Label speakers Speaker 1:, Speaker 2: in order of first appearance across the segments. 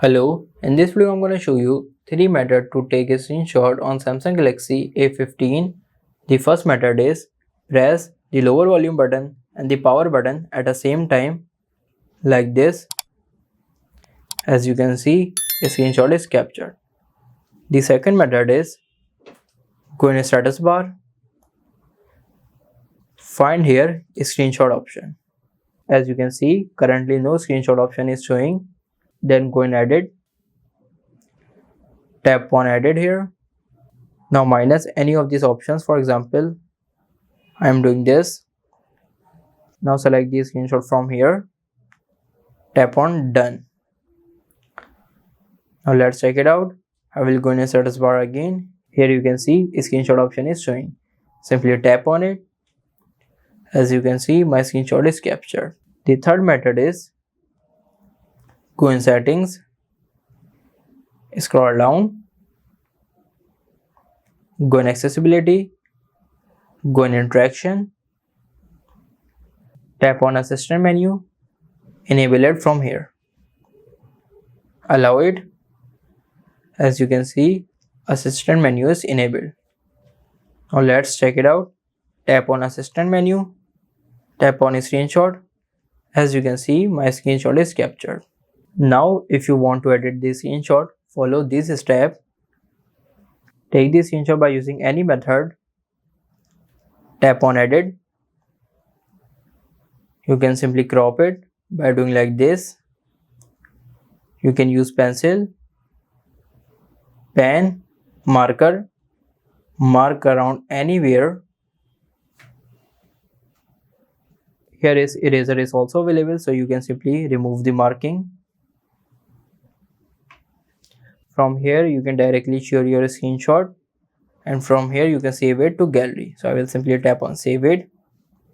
Speaker 1: Hello, in this video I'm going to show you 3 methods to take a screenshot on Samsung Galaxy A15. The first method is press the lower volume button and the power button at the same time like this. As you can see, a screenshot is captured. The second method is go in a status bar, find here a screenshot option. As you can see, currently no screenshot option is showing. Then go in edit, tap on edit here. Now minus any of these options. For example, I am doing this. Now select the screenshot from here, tap on done. Now let's check it out. I will go in a status bar again. Here you can see a screenshot option is showing. Simply tap on it. As you can see, my screenshot is captured. The third method is go in settings, scroll down, go in accessibility, go in interaction, tap on assistant menu, enable it from here, allow it. As you can see, assistant menu is enabled. Now let's check it out. Tap on assistant menu, tap on a screenshot. As you can see, my screenshot is captured. Now if you want to edit the screenshot, follow this step. Take the screenshot by using any method. Tap on edit. You can simply crop it by doing like this. You can use pencil, pen, marker, mark around anywhere. Here is eraser is also available, so you can simply remove the marking. From here you can directly share your screenshot, and from here you can save it to gallery. So I will simply tap on save it.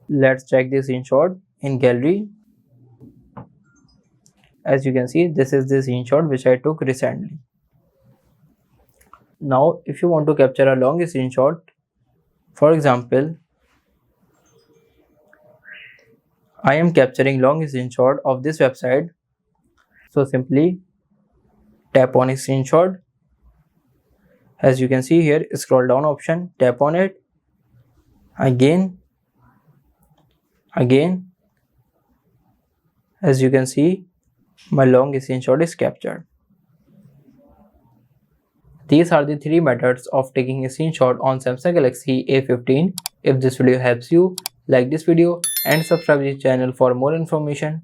Speaker 1: Let's check the screenshot in gallery. As you can see, this is the screenshot which I took recently. Now if you want to capture a long screenshot, for example, I am capturing long screenshot of this website. So simply tap on a screenshot. As you can see here, scroll down option, tap on it, again. As you can see, my long screenshot is captured. These are the 3 methods of taking a screenshot on Samsung Galaxy A15. If this video helps you, like this video and subscribe to the channel for more information.